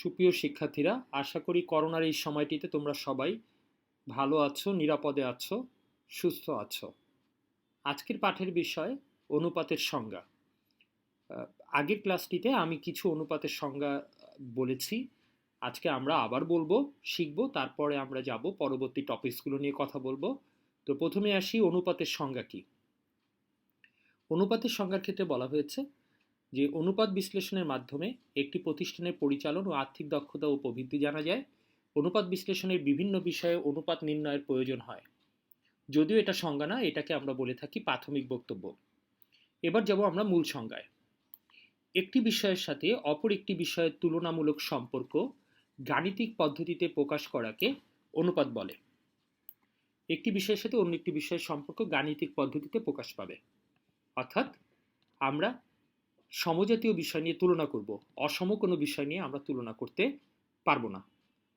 সুপ্রিয় শিক্ষার্থীরা, আশা করি করোনার এই সময়টিতে তোমরা সবাই ভালো আছো, নিরাপদে আছো, সুস্থ আছো। আজকের পাঠের বিষয় অনুপাতের সংজ্ঞা। আহ, আগের ক্লাসটিতে আমি কিছু অনুপাতের সংজ্ঞা বলেছি। আজকে আমরা আবার বলবো, শিখবো, তারপরে আমরা যাব পরবর্তী টপিকসগুলো নিয়ে কথা বলবো। তো প্রথমে আসি, অনুপাতের সংজ্ঞা কি। অনুপাতের সংজ্ঞার ক্ষেত্রে বলা হয়েছে যে অনুপাত বিশ্লেষণের মাধ্যমে একটি প্রতিষ্ঠানের পরিচালন ও আর্থিক দক্ষতা ও প্রবৃদ্ধি জানা যায়। অনুপাত বিশ্লেষণের বিভিন্ন বিষয়ে অনুপাত নির্ণয়ের প্রয়োজন হয়। যদিও এটা সংজ্ঞা না, এটাকে আমরা বলে থাকি প্রাথমিক বক্তব্য। এবার যাব আমরা মূল সংজ্ঞায়। একটি বিষয়ের সাথে অপর একটি বিষয়ের তুলনামূলক সম্পর্ক গাণিতিক পদ্ধতিতে প্রকাশ করাকে অনুপাত বলে। একটি বিষয়ের সাথে অন্য একটি বিষয়ের সম্পর্ক গাণিতিক পদ্ধতিতে প্রকাশ পাবে। অর্থাৎ আমরা সমজাতীয় বিষয় নিয়ে তুলনা করব, অসম কোনো বিষয় নিয়ে আমরা তুলনা করতে পারবো না।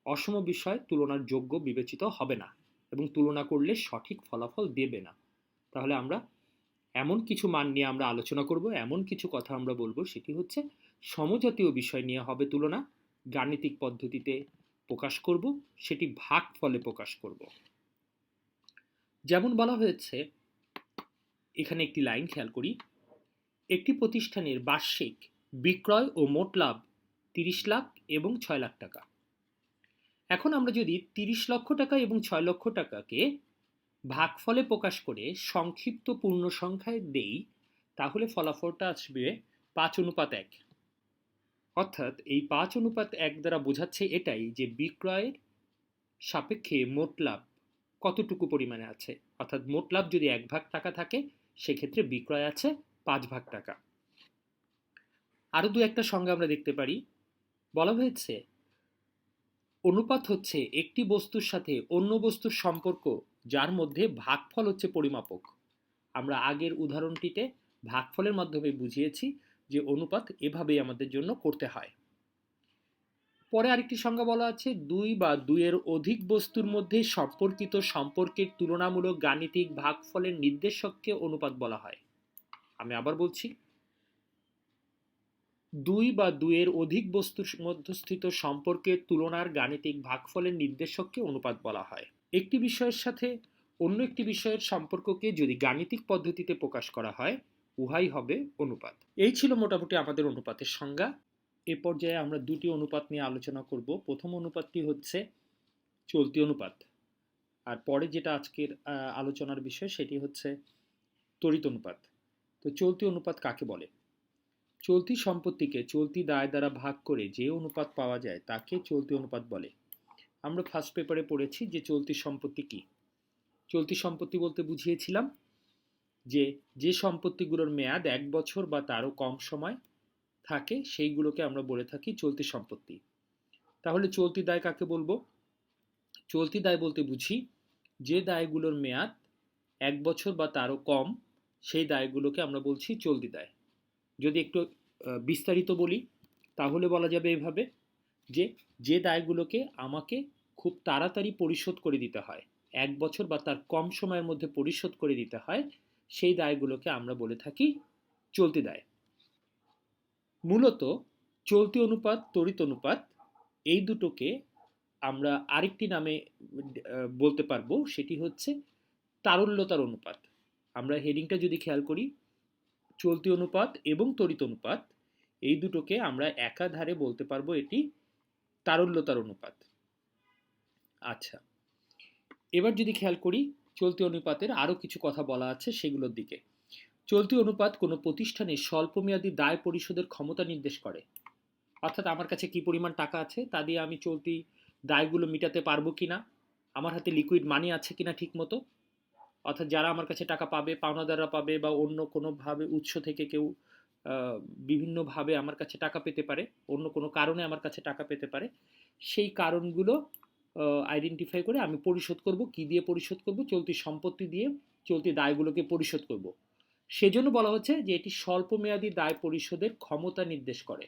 অসম বিষয় তুলনার যোগ্য বিবেচিত হবে না এবং তুলনা করলে সঠিক ফলাফল দেবে না। তাহলে আমরা এমন কিছু মান নিয়ে আমরা আলোচনা করব, এমন কিছু কথা আমরা বলবো, সেটি হচ্ছে সমজাতীয় বিষয় নিয়ে হবে তুলনা, গাণিতিক পদ্ধতিতে প্রকাশ করব, সেটি ভাগ ফলে প্রকাশ করব। যেমন বলা হয়েছে, এখানে একটি লাইন খেয়াল করি, একটি প্রতিষ্ঠানের বার্ষিক বিক্রয় ও মোট লাভ 30 লাখ এবং 6 লাখ টাকা। এখন আমরা যদি 30 লক্ষ টাকা এবং 6 লক্ষ টাকাকে ভাগফলে প্রকাশ করে সংক্ষিপ্ত পূর্ণ সংখ্যায় দেই, তাহলে ফলাফলটা আসবে 5:1। অর্থাৎ এই 5:1 দ্বারা বোঝাচ্ছে এটাই যে বিক্রয়ের সাপেক্ষে মোট লাভ কতটুকু পরিমাণে আছে। অর্থাৎ মোট লাভ যদি 1 ভাগ টাকা থাকে, সেক্ষেত্রে বিক্রয় আছে 5 ভাগ টাকা। আরো দু একটা সংজ্ঞা আমরা দেখতে পারি। বলা হয়েছে অনুপাত হচ্ছে একটি বস্তুর সাথে অন্য বস্তুর সম্পর্ক যার মধ্যে ভাগফল হচ্ছে পরিমাপক। আমরা আগের উদাহরণটিতে ভাগফলের মাধ্যমে বুঝিয়েছি যে অনুপাত এভাবেই আমাদের জন্য করতে হয়। পরে আরেকটি সংজ্ঞা বলা আছে, দুই বা দুইয়ের অধিক বস্তুর মধ্যে সম্পর্কিত সম্পর্কের তুলনামূলক গাণিতিক ভাগফলের নির্দেশককে অনুপাত বলা হয়। আমি আবার বলছি, দুই বা দুইয়ের অধিক বস্তুর মধ্যস্থিত সম্পর্কের তুলনার গাণিতিক ভাগফলের নির্দেশককে অনুপাত বলা হয়। একটি বিষয়ের সাথে অন্য একটি বিষয়ের সম্পর্ককে যদি গাণিতিক পদ্ধতিতে প্রকাশ করা হয়, উহাই হবে অনুপাত। এই ছিল মোটামুটি আমাদের অনুপাতের সংজ্ঞা। এ পর্যায়ে আমরা দুটি অনুপাত নিয়ে আলোচনা করব। প্রথম অনুপাতটি হচ্ছে চলতি অনুপাত, আর পরে যেটা আজকের আলোচনার বিষয় সেটি হচ্ছে তড়িৎ অনুপাত। তো চলতি অনুপাত কাকে বলে? চলতি সম্পত্তিকে চলতি দায় দ্বারা ভাগ করে যে অনুপাত পাওয়া যায় তাকে চলতি অনুপাত বলে। আমরা ফার্স্ট পেপারে পড়েছি যে চলতি সম্পত্তি কি। চলতি সম্পত্তি বলতে বুঝিয়েছিলাম যে যে সম্পত্তিগুলোর মেয়াদ 1 বছর বা তারও কম সময় থাকে, সেইগুলোকে আমরা বলে থাকি চলতি সম্পত্তি। তাহলে চলতি দায় কাকে বলবো? চলতি দায় বলতে বুঝি যে দায়গুলোর মেয়াদ 1 বছর বা তারও কম, সেই দায়গুলোকে আমরা বলছি চলতি দায়। যদি একটু বিস্তারিত বলি, তাহলে বলা যাবে এভাবে যে যে দায়গুলোকে আমাকে খুব তাড়াতাড়ি পরিশোধ করে দিতে হয়, 1 বছর বা তার কম সময়ের মধ্যে পরিশোধ করে দিতে হয়, সেই দায়গুলোকে আমরা বলে থাকি চলতি দায়। মূলত চলতি অনুপাত, তড়িৎ অনুপাত, এই দুটোকে আমরা আরেকটি নামে বলতে পারবো, সেটি হচ্ছে তারল্যতার অনুপাত। আমরা হেডিংটা যদি খেয়াল করি, চলতি অনুপাত এবং তড়িৎ অনুপাত, এই দুটোকে আমরা একাধারে বলতে পারবো এটি তারল্যতার অনুপাত। আচ্ছা, এবার যদি খেয়াল করি চলতি অনুপাতের আরো কিছু কথা বলা আছে সেগুলোর দিকে। চলতি অনুপাত কোনো প্রতিষ্ঠানের স্বল্পমেয়াদী দায় পরিশোধের ক্ষমতা নির্দেশ করে। অর্থাৎ আমার কাছে কি পরিমাণ টাকা আছে, তা দিয়ে আমি চলতি দায়গুলো মেটাতে পারবো কিনা, আমার হাতে লিকুইড মানি আছে কিনা ঠিক মতো। অর্থাৎ যারা আমার কাছে টাকা পাবে, পাওনাদাররা পাবে, বা অন্য কোনোভাবে উৎস থেকে কেউ বিভিন্নভাবে আমার কাছে টাকা পেতে পারে, অন্য কোনো কারণে আমার কাছে টাকা পেতে পারে, সেই কারণগুলো আইডেন্টিফাই করে আমি পরিশোধ করব। কি দিয়ে পরিশোধ করব? চলতি সম্পত্তি দিয়ে চলতি দায়গুলোকে পরিশোধ করব। সেজন্য বলা হচ্ছে যে এটি স্বল্পমেয়াদী দায় পরিশোধের ক্ষমতা নির্দেশ করে।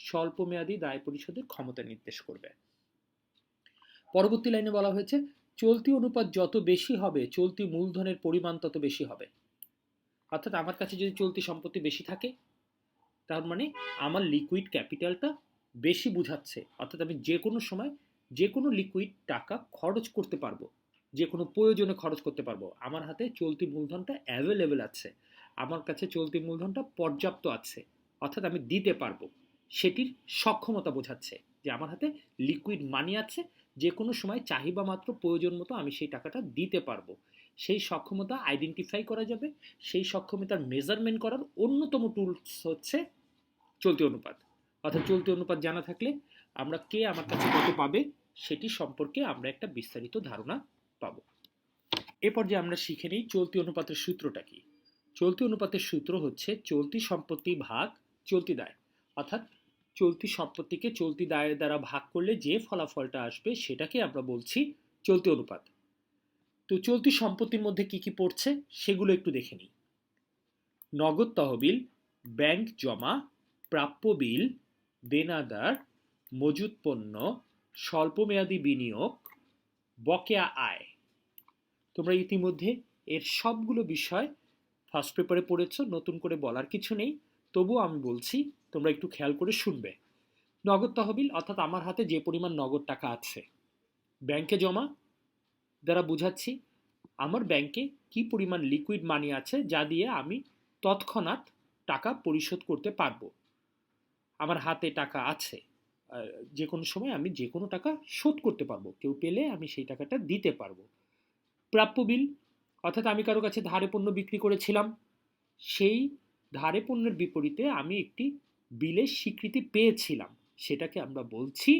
স্বল্পমেয়াদী দায় পরিশোধের ক্ষমতা নির্দেশ করবে। পরবর্তী লাইনে বলা হয়েছে চলতি অনুপাত যত বেশি হবে চলতি মূলধনের পরিমাণ তত বেশি হবে। অর্থাৎ আমার কাছে যদি চলতি সম্পত্তি বেশি থাকে, তার মানে আমার লিকুইড ক্যাপিটালটা বেশি বোঝাচ্ছে, অর্থাৎ আমি যে কোনো সময় যে কোনো লিকুইড টাকা খরচ করতে পারবো, যে কোনো প্রয়োজনে খরচ করতে পারবো। আমার হাতে চলতি মূলধনটা অ্যাভেলেবেল আছে, আমার কাছে চলতি মূলধনটা পর্যাপ্ত আছে, অর্থাৎ আমি দিতে পারবো। সেটির সক্ষমতা বোঝাচ্ছে যে আমার হাতে লিকুইড মানি আছে, যে কোনো সময় চাহিদা মাত্র প্রয়োজন মতো আমি সেই টাকাটা দিতে পারবো। সেই সক্ষমতা আইডেন্টিফাই করা যাবে, সেই সক্ষমতার মেজারমেন্ট করার অন্যতম টুলস হচ্ছে চলতি অনুপাত। অর্থাৎ চলতি অনুপাত জানা থাকলে আমরা কে আমার কাছে কত পাবে সেটি সম্পর্কে আমরা একটা বিস্তারিত ধারণা পাবো। এ পর্যায়ে আমরা শিখে নিই চলতি অনুপাতের সূত্রটা কি। চলতি অনুপাতের সূত্র হচ্ছে চলতি সম্পত্তি ভাগ চলতি দায়, অর্থাৎ চলতি সম্পত্তিকে চলতি দায়ের দ্বারা ভাগ করলে যে ফলাফলটা আসবে সেটাকে আমরা বলছি চলতি অনুপাত। তো চলতি সম্পত্তির মধ্যে কি কি পড়ছে সেগুলো একটু দেখে নিই। নগদ তহবিল, ব্যাংক জমা, প্রাপ্য বিল, দেনাদার, মজুত পণ্য, স্বল্পমেয়াদী বিনিয়োগ, বকেয়া আয়। তোমরা ইতিমধ্যে এর সবগুলো বিষয় ফার্স্ট পেপারে পড়েছো, নতুন করে বলার কিছু নেই, তবুও আমি বলছি তোমরা একটু খেয়াল করে শুনবে। নগদ তহবিল অর্থাৎ আমার হাতে যে পরিমাণ নগদ টাকা আছে। ব্যাংকে জমা দ্বারা বুঝাচ্ছি আমার ব্যাংকে কি পরিমাণ লিকুইড মানি আছে যা দিয়ে আমি তৎক্ষণাৎ টাকা পরিশোধ করতে পারবো। আমার হাতে টাকা আছে, যে কোনো সময় আমি যে কোনো টাকা শোধ করতে পারবো, কেউ পেলে আমি সেই টাকাটা দিতে পারবো। প্রাপ্য বিল অর্থাৎ আমি কারো কাছে ধারে পণ্য বিক্রি করেছিলাম, সেই ধারে পণ্যের বিপরীতে আমি একটি বিলের স্বীকৃতি পেয়েছিলাম, সেটাকে আমরা বলছি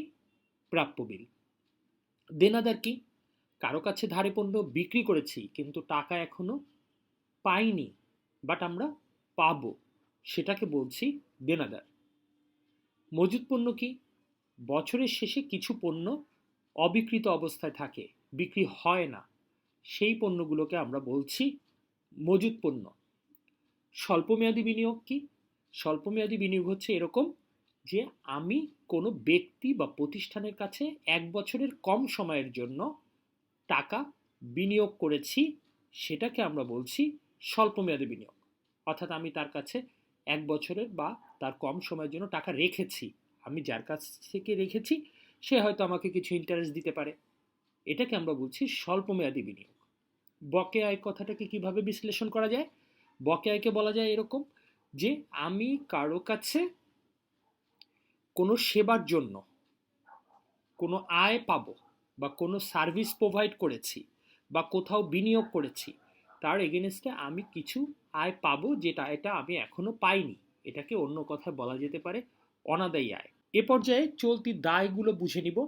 প্রাপ্য বিল। দেনাদার কি? কারো কাছে ধারে পণ্য বিক্রি করেছি কিন্তু টাকা এখনো পাইনি, বাট আমরা পাবো, সেটাকে বলছি দেনাদার। মজুত পণ্য কি? বছরের শেষে কিছু পণ্য অবিকৃত অবস্থায় থাকে, বিক্রি হয় না, সেই পণ্যগুলোকে আমরা বলছি মজুত পণ্য। স্বল্পমেয়াদী বিনিয়োগ কি? স্বল্পমেয়াদী বিনিয়োগ হচ্ছে এরকম যে আমি কোনো ব্যক্তি বা প্রতিষ্ঠানের কাছে 1 বছরের কম সময়ের জন্য টাকা বিনিয়োগ করেছি, সেটাকে আমরা বলছি স্বল্পমেয়াদী বিনিয়োগ। অর্থাৎ আমি তার কাছে 1 বছরের বা তার কম সময়ের জন্য টাকা রেখেছি, আমি যার কাছ থেকে রেখেছি সে হয়তো আমাকে কিছু ইন্টারেস্ট দিতে পারে, এটাকে আমরা বলছি স্বল্পমেয়াদী বিনিয়োগ। বকেয়া আয় কথাটাকে কিভাবে বিশ্লেষণ করা যায়? বকেয়া আয়কে বলা যায় এরকম যে আমি কারো কাছে কোনো সেবার জন্য কোনো আয় পাবো, বা কোনো সার্ভিস প্রোভাইড করেছি, বা কোথাও বিনিয়োগ করেছি, তার এগেনস্টে আমি কিছু আয় পাবো, যেটা এটা আমি এখনো পাইনি, এটাকে অন্য কথায় বলা যেতে পারে অনাদায়ী আয়। এ পর্যায়ে চলতি দায়গুলো বুঝে নিব।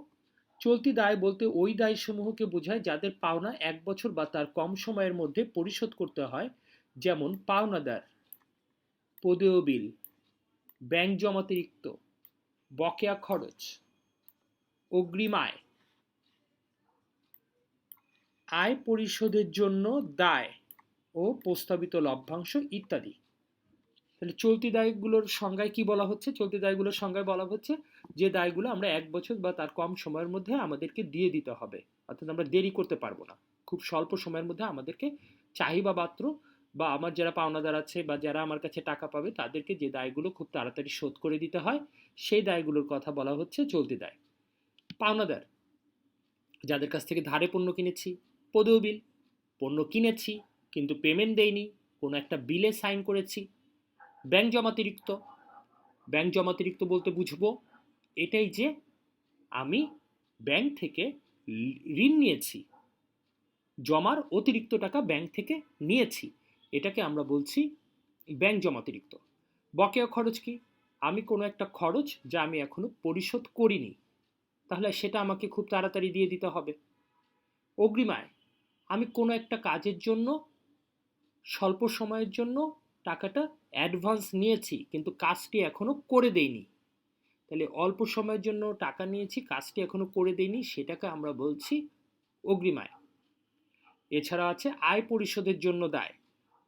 চলতি দায় বলতে ওই দায়সমূহকে বোঝায় যাদের পাওনা 1 বছর বা তার কম সময়ের মধ্যে পরিশোধ করতে হয়, যেমন পাওনাদার, পদেয় বিল, ব্যাংক জমাতিরিক্ত, বকেয়া খরচ, অগ্রিম আয়, আয় পরিশোধের জন্য দায় ও প্রস্তাবিত লভ্যাংশ ইত্যাদি। তাহলে চলতি দায়গুলোর সংজ্ঞায় কি বলা হচ্ছে? চলতি দায়গুলোর সংজ্ঞায় বলা হচ্ছে যে দায়গুলো আমরা 1 বছর বা তার কম সময়ের মধ্যে আমাদেরকে দিয়ে দিতে হবে, অর্থাৎ আমরা দেরি করতে পারবো না, খুব স্বল্প সময়ের মধ্যে আমাদেরকে চাহিদা মাত্র, বা আমার যারা পাওনাদার আছে বা যারা আমার কাছে টাকা পাবে তাদেরকে যে দায়গুলো খুব তাড়াতাড়ি শোধ করে দিতে হয়, সেই দায়গুলোর কথা বলা হচ্ছে চলতি দায়। পাওনাদার যাদের কাছ থেকে ধারে পণ্য কিনেছি। পদেয় বিল, পণ্য কিনেছি কিন্তু পেমেন্ট দেয়নি, কোনো একটা বিলে সাইন করেছি। ব্যাংক জমাতিরিক্ত, ব্যাংক জমাতিরিক্ত বলতে বুঝবো এটাই যে আমি ব্যাংক থেকে ঋণ নিয়েছি, জমার অতিরিক্ত টাকা ব্যাংক থেকে নিয়েছি, এটাকে আমরা বলছি ব্যাংক জমাতিরিক্ত। বকেয়া খরচ কি? আমি কোনো একটা খরচ যা আমি এখনো পরিশোধ করিনি, তাহলে সেটা আমাকে খুব তাড়াতাড়ি দিয়ে দিতে হবে। অগ্রিম আয়, আমি কোনো একটা কাজের জন্য স্বল্প সময়ের জন্য টাকাটা অ্যাডভান্স নিয়েছি কিন্তু কাজটি এখনো করে দেইনি, তাহলে অল্প সময়ের জন্য টাকা নিয়েছি, কাজটি এখনো করে দেইনি, সেটাকে আমরা বলছি অগ্রিম আয়। এছাড়া আছে আয় পরিশোধের জন্য দায়,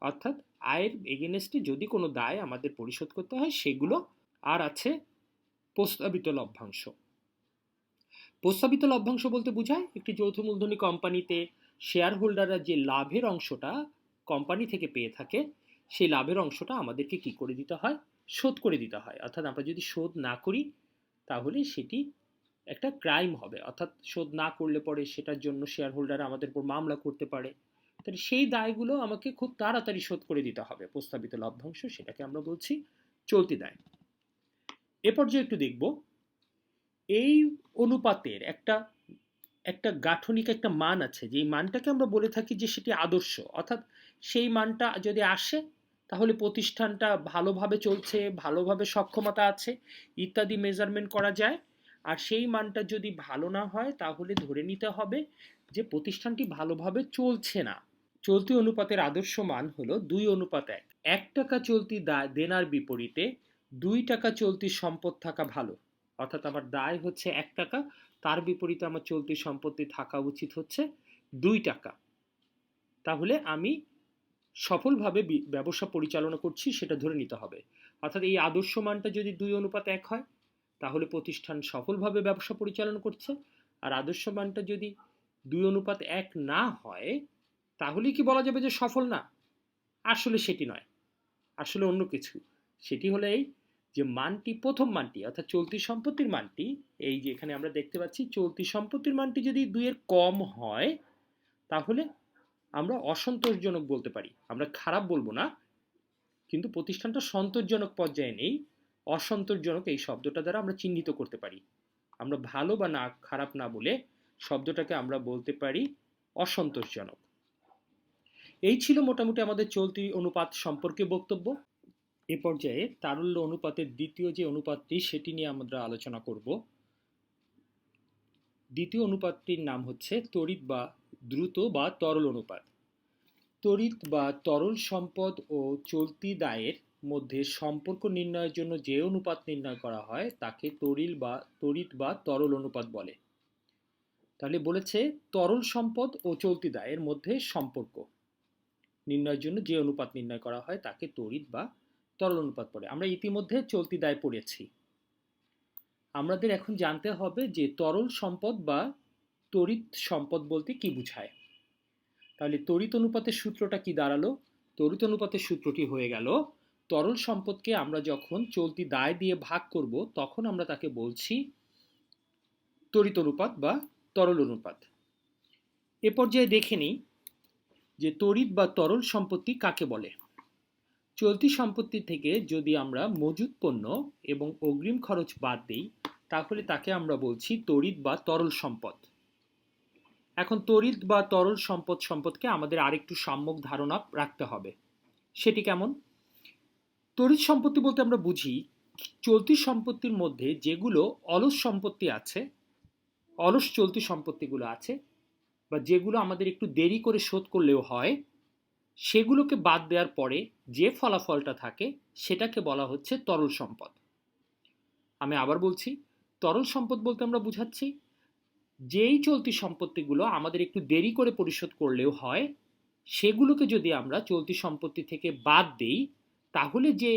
অর্থাৎ আয়ের এগেনস্টে যদি কোনো দায় আমাদের পরিশোধ করতে হয় সেগুলো। আর আছে প্রস্তাবিত লভ্যাংশ। প্রস্তাবিত লভ্যাংশ বলতে বোঝায় একটি যৌথ মূলধনী কোম্পানিতে শেয়ার হোল্ডাররা যে লাভের অংশটা কোম্পানি থেকে পেয়ে থাকে, সেই লাভের অংশটা আমাদেরকে কি করে দিতে হয়? শোধ করে দিতে হয়। অর্থাৎ আমরা যদি শোধ না করি তাহলে সেটি একটা ক্রাইম হবে, অর্থাৎ শোধ না করলে পরে সেটার জন্য শেয়ার হোল্ডার আমাদের উপর মামলা করতে পারে। তাহলে সেই দায়গুলো আমাকে খুব তাড়াতাড়ি শোধ করে দিতে হবে। প্রস্তাবিত লভ্যাংশ, সেটাকে আমরা বলছি চলতি দায়। এ পর্যায়ে একটু দেখব এই অনুপাতের একটা একটা গাঠনিক একটা মান আছে, যে মানটাকে আমরা বলে থাকি যে সেটি আদর্শ, অর্থাৎ সেই মানটা যদি আসে তাহলে প্রতিষ্ঠানটা ভালোভাবে চলছে, ভালোভাবে সক্ষমতা আছে ইত্যাদি মেজারমেন্ট করা যায়। আর সেই মানটা যদি ভালো না হয় তাহলে ধরে নিতে হবে যে প্রতিষ্ঠানটি ভালোভাবে চলছে না। চলতি অনুপাতের আদর্শ মান হলো 2:1। 1 টাকা চলতি দেনার বিপরীতে 2 টাকা চলতি সম্পদ থাকা ভালো, অর্থাৎ আমার দায় হচ্ছে 1 টাকা, তার বিপরীতে আমার চলতি সম্পত্তি থাকা উচিত হচ্ছে 2 টাকা। তাহলে আমি সফলভাবে ব্যবসা পরিচালনা করছি সেটা ধরে নিতে হবে। অর্থাৎ এই আদর্শ মানটা যদি 2:1 হয় তাহলে প্রতিষ্ঠান সফলভাবে ব্যবসা পরিচালনা করছে। আর আদর্শ মানটা যদি 2:1 না হয় তাহলে কি বলা যাবে যে সফল না? আসলে সেটি নয়, আসলে অন্য কিছু। সেটি হলো এই যে মানটি, প্রথম মানটি অর্থাৎ চলতি সম্পত্তির মানটি, এই যে এখানে আমরা দেখতে পাচ্ছি চলতি সম্পত্তির মানটি যদি 2-এর কম হয় তাহলে আমরা অসন্তোষজনক বলতে পারি, আমরা খারাপ বলবো না, কিন্তু প্রতিষ্ঠানটা সন্তোষজনক পর্যায়ে নেই। অসন্তোষজনক এই শব্দটা দ্বারা আমরা চিহ্নিত করতে পারি। আমরা ভালো বা না খারাপ না বলে শব্দটাকে আমরা বলতে পারি অসন্তোষজনক। এই ছিল মোটামুটি আমাদের চলতি অনুপাত সম্পর্কে বক্তব্য। এ পর্যায়ে তারল্য অনুপাতের দ্বিতীয় যে অনুপাতটি সেটি নিয়ে আমরা আলোচনা করব। দ্বিতীয় অনুপাতটির নাম হচ্ছে তড়িৎ বা দ্রুত বা তরল অনুপাত। তড়িৎ বা তরল সম্পদ ও চলতি দায়ের মধ্যে সম্পর্ক নির্ণয়ের জন্য যে অনুপাত নির্ণয় করা হয় তাকে তড়িৎ বা তরল অনুপাত বলে। তাহলে বলেছে তরল সম্পদ ও চলতি দায়ের মধ্যে সম্পর্ক নির্ণয়ের জন্য যে অনুপাত নির্ণয় করা হয় তাকে তড়িৎ বা তরল অনুপাত বলে। আমরা ইতিমধ্যে চলতি দায় পড়েছি। আমাদের এখন জানতে হবে যে তরল সম্পদ বা তড়িৎ সম্পদ বলতে কি বোঝায়। তাহলে তড়িৎ অনুপাতের সূত্রটা কি দাঁড়ালো? তড়িৎ অনুপাতের সূত্রটি হয়ে গেল, তরল সম্পদকে আমরা যখন চলতি দায় দিয়ে ভাগ করব তখন আমরা তাকে বলছি তড়িৎ অনুপাত বা তরল অনুপাত। এ পর্যায়ে দেখে নিই যে তড়িৎ বা তরল সম্পত্তি কাকে বলে। চলতি সম্পত্তি থেকে যদি আমরা মজুত পণ্য এবং অগ্রিম খরচ বাদ দিই তাহলে তাকে আমরা বলছি তড়িৎ বা তরল সম্পদ। এখন তড়িৎ বা তরল সম্পদ সম্পর্কে আমাদের আরেকটু সম্যক ধারণা রাখতে হবে। সেটি কেমন? তড়িৎ সম্পত্তি বলতে আমরা বুঝি চলতি সম্পত্তির মধ্যে যেগুলো অলস সম্পত্তি আছে, অলস চলতি সম্পত্তিগুলো আছে, বা যেগুলো আমাদের একটু দেরি করে শোধ করলেও হয়, সেগুলোকে বাদ দেওয়ার পরে যে ফলাফলটা থাকে সেটাকে বলা হচ্ছে তরল সম্পদ। আমি আবার বলছি, তরল সম্পদ বলতে আমরা বুঝাচ্ছি যেই চলতি সম্পত্তিগুলো আমাদের একটু দেরি করে পরিশোধ করলেও হয়, সেগুলোকে যদি আমরা চলতি সম্পত্তি থেকে বাদ দিই তাহলে যে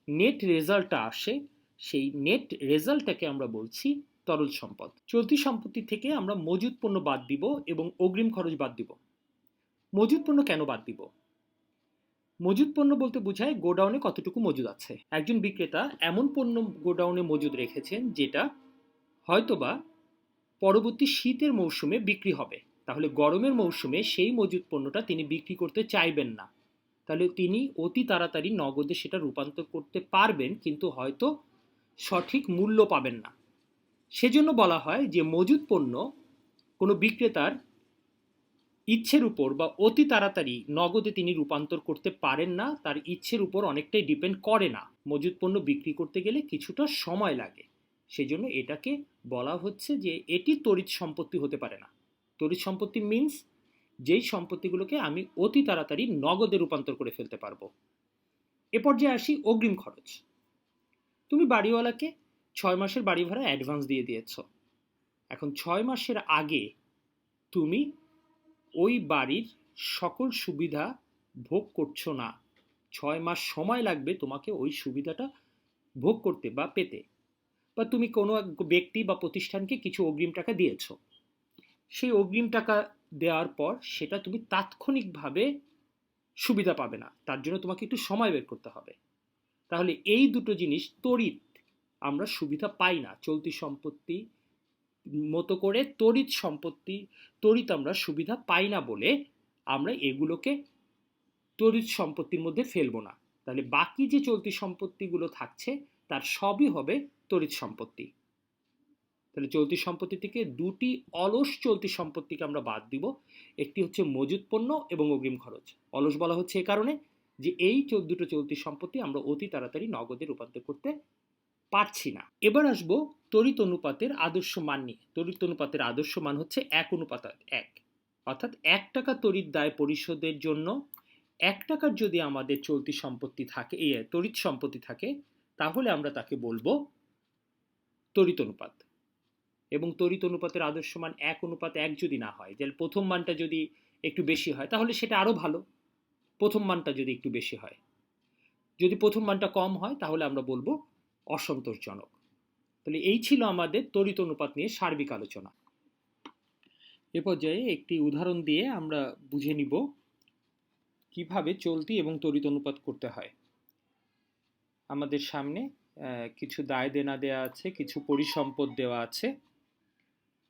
নেট রেজাল্টটা আসে সেই নেট রেজাল্টটাকে আমরা বলছি তরল সম্পদ। চলতি সম্পত্তি থেকে আমরা মজুত পণ্য বাদ দিব এবং অগ্রিম খরচ বাদ দিব। মজুত পণ্য কেন বাদ দিব? মজুত পণ্য বলতে বোঝায় গোডাউনে কতটুকু মজুদ আছে। একজন বিক্রেতা এমন পণ্য গোডাউনে মজুদ রেখেছেন যেটা হয়তোবা পরবর্তী শীতের মৌসুমে বিক্রি হবে, তাহলে গরমের মৌসুমে সেই মজুত পণ্যটা তিনি বিক্রি করতে চাইবেন না। তাহলে তিনি অতি তাড়াতাড়ি নগদে সেটা রূপান্তর করতে পারবেন, কিন্তু হয়তো সঠিক মূল্য পাবেন না। সেজন্য বলা হয় যে মজুত পণ্য কোনো বিক্রেতার ইচ্ছের উপর বা অতি তাড়াতাড়ি নগদে তিনি রূপান্তর করতে পারেন না, তার ইচ্ছের উপর অনেকটাই ডিপেন্ড করে না। মজুত পণ্য বিক্রি করতে গেলে কিছুটা সময় লাগে, সেজন্য এটাকে বলা হচ্ছে যে এটি তড়িৎ সম্পত্তি হতে পারে না। তড়িৎ সম্পত্তি মিনস যেই সম্পত্তিগুলোকে আমি অতি তাড়াতাড়ি নগদে রূপান্তর করে ফেলতে পারবো। এ পর্যায়ে আসি অগ্রিম খরচ। তুমি বাড়িওয়ালাকে 6 মাসের বাড়ি ভাড়া অ্যাডভান্স দিয়ে দিয়েছ। এখন 6 মাসের আগে তুমি ওই বাড়ির সকল সুবিধা ভোগ করছো না। 6 মাস সময় লাগবে তোমাকে ওই সুবিধাটা ভোগ করতে বা পেতে। বা তুমি কোনো এক ব্যক্তি বা প্রতিষ্ঠানকে কিছু অগ্রিম টাকা দিয়েছ, সেই অগ্রিম টাকা দেওয়ার পর সেটা তুমি তাৎক্ষণিকভাবে সুবিধা পাবে না, তার জন্য তোমাকে একটু সময় বের করতে হবে। তাহলে এই দুটো জিনিস তড়িৎ আমরা সুবিধা পাই না। চলতি সম্পত্তি মতো করে তড়িৎ আমরা সুবিধা পাই না বলে আমরা এগুলোকে তড়িৎ সম্পত্তির মধ্যে ফেলবো না। তাহলে বাকি যে চলতি সম্পত্তিগুলো থাকছে তার সবই হবে তড়িৎ সম্পত্তি। তাহলে চলতি সম্পত্তি থেকে দুটি অলস চলতি সম্পত্তিকে আমরা বাদ দিব। একটি হচ্ছে মজুত পণ্য এবং অগ্রিম খরচ। অলস বলা হচ্ছে এ কারণে যে এই দুটো চলতি সম্পত্তি আমরা অতি তাড়াতাড়ি নগদে রূপান্তর করতে পারছি না। এবার আসবো তড়িৎ অনুপাতের আদর্শ মান নিয়ে। তড়িৎ অনুপাতের আদর্শ মান হচ্ছে 1:1, অর্থাৎ 1 টাকা তড়িৎ দায় পরিশোধের জন্য 1 টাকার যদি আমাদের চলতি সম্পত্তি থাকে, তড়িৎ সম্পত্তি থাকে, তাহলে আমরা তাকে বলবো তড়িৎ অনুপাত। এবং তড়িৎ অনুপাতের আদর্শ মান 1:1 যদি না হয়, তাহলে প্রথম মানটা যদি একটু বেশি হয় তাহলে সেটা আরো ভালো। প্রথম মানটা যদি একটু বেশি হয়, যদি প্রথম মানটা কম হয় তাহলে আমরা বলবো অসন্তোষজনক। তাহলে এই ছিল আমাদের তড়িৎ অনুপাত নিয়ে সার্বিক আলোচনা। এ পর্যায়ে একটি উদাহরণ দিয়ে আমরা বুঝে নিব কিভাবে চলতি এবং তড়িৎ অনুপাত করতে হয়। আমাদের সামনে কিছু দায় দেনা দেওয়া আছে, কিছু পরিসম্পদ দেওয়া আছে।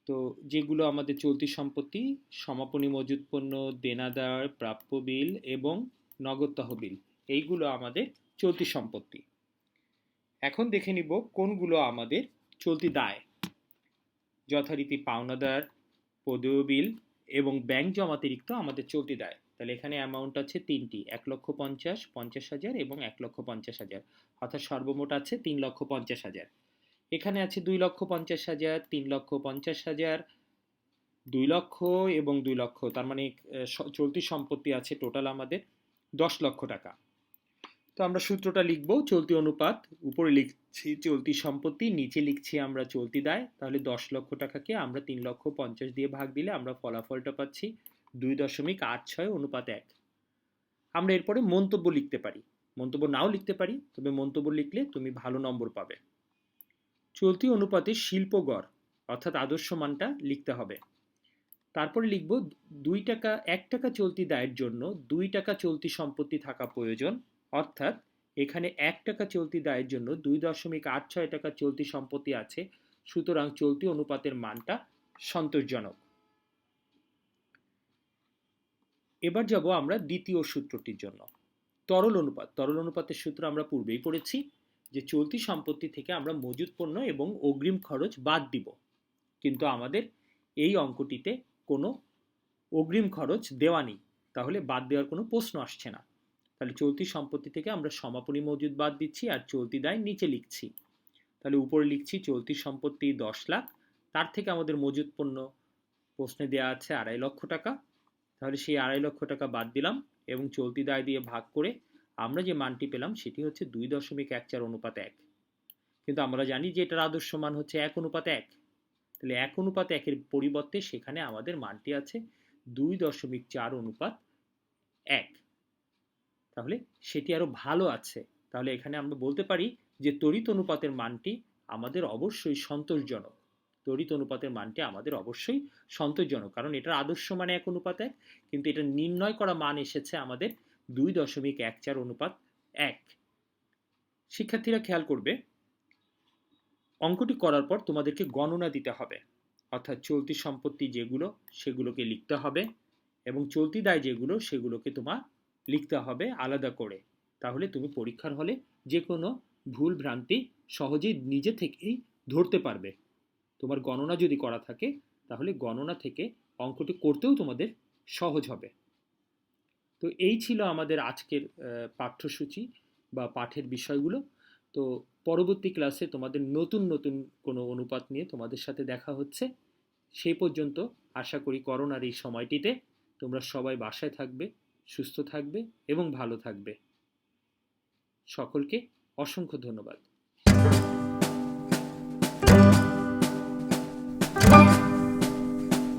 তো যেগুলো আমাদের চলতি সম্পত্তি, সমাপনী মজুত পণ্য, দেনাদার, প্রাপ্য বিল এবং নগদ তহবিল, এইগুলো আমাদের চলতি সম্পত্তি। এখন দেখে নিব কোনগুলো আমাদের চলতি দায়। যথারীতি পাওনাদার, পদেয় বিল এবং ব্যাংক জমাতিরিক্ত আমাদের চলতি দায়। তাহলে এখানে অ্যামাউন্ট আছে তিনটি, 1,50,000, 50,000 এবং 1,50,000, অর্থাৎ সর্বমোট আছে 3,50,000। এখানে আছে 2,50,000, 3,50,000, 2 লক্ষ এবং 2 লক্ষ, তার মানে চলতি সম্পত্তি আছে টোটাল আমাদের 10 লক্ষ টাকা। তো আমরা সূত্রটা লিখব, চলতি অনুপাত, উপরে লিখছি চলতি সম্পত্তি, নিচে লিখছি আমরা চলতি দায়। তাহলে 10 লক্ষ টাকাকে আমরা 3,50,000 দিয়ে ভাগ দিলে আমরা ফলাফলটা পাচ্ছি 2.86:1। আমরা এরপরে মন্তব্য লিখতে পারি, মন্তব্য নাও লিখতে পারি, তবে মন্তব্য লিখলে তুমি ভালো নম্বর পাবে। চলতি অনুপাতের শিল্প গড় অর্থাৎ আদর্শ মানটা লিখতে হবে। তারপরে লিখব 1 টাকা চলতি দায়ের জন্য 2 টাকা চলতি সম্পত্তি থাকা প্রয়োজন, অর্থাৎ এখানে 1 টাকা চলতি দায়ের জন্য 2.86 টাকা চলতি সম্পত্তি আছে, সুতরাং চলতি অনুপাতের মানটা সন্তোষজনক। এবার যাব আমরা দ্বিতীয় সূত্রটির জন্য, তরল অনুপাত। তরল অনুপাতের সূত্র আমরা পূর্বেই পড়েছি যে চলতি সম্পত্তি থেকে আমরা মজুত পণ্য এবং অগ্রিম খরচ বাদ দিব, কিন্তু আমাদের এই অঙ্কটিতে কোনো অগ্রিম খরচ দেওয়া নেই, তাহলে বাদ দেওয়ার কোনো প্রশ্ন আসছে না। তাহলে চলতি সম্পত্তি থেকে আমরা সমাপনী মজুত বাদ দিচ্ছি আর চলতি দায় নিচে লিখছি। তাহলে উপরে লিখছি চলতি সম্পত্তি 10 লাখ, তার থেকে আমাদের মজুত পণ্য প্রশ্নে দেওয়া আছে 2.5 লক্ষ টাকা, তাহলে সেই 2.5 লক্ষ টাকা বাদ দিলাম এবং চলতি দায় দিয়ে ভাগ করে আমরা যে মানটি পেলাম সেটি হচ্ছে 2.14:1। কিন্তু আমরা জানি যে এটার আদর্শ মান হচ্ছে 1:1। তাহলে 1:1 পরিবর্তে সেখানে আমাদের মানটি আছে 2.4:1। তাহলে সেটি আরো ভালো আছে। তাহলে এখানে আমরা বলতে পারি যে তড়িৎ অনুপাতের মানটি আমাদের অবশ্যই সন্তোষজনক। তড়িৎ অনুপাতের মানটি আমাদের অবশ্যই সন্তোষজনক, কারণ এটার আদর্শ মানে 1:1, কিন্তু এটা নির্ণয় করা মান এসেছে আমাদের 2.14:1। শিক্ষার্থীরা খেয়াল করবে, অঙ্কটি করার পর তোমাদেরকে গণনা দিতে হবে, অর্থাৎ চলতি সম্পত্তি যেগুলো সেগুলোকে লিখতে হবে এবং চলতি দায় যেগুলো সেগুলোকে তোমার লিখতে হবে আলাদা করে। তাহলে তুমি পরীক্ষার হলে যে কোনো ভুল ভ্রান্তি সহজেই নিজে থেকেই ধরতে পারবে। তোমার গণনা যদি করা থাকে তাহলে গণনা থেকে অঙ্কটি করতেও তোমাদের সহজ হবে। তো এই ছিল আমাদের আজকের পাঠ্যসূচি বা পাঠের বিষয়গুলো। তো পরবর্তী ক্লাসে তোমাদের নতুন নতুন কোনো অনুপাত নিয়ে তোমাদের সাথে দেখা হচ্ছে। সেই পর্যন্ত আশা করি করোনার এই সময়টিতে তোমরা সবাই বাসায় থাকবে, সুস্থ থাকবে এবং ভালো থাকবে। সকলকে অসংখ্য ধন্যবাদ।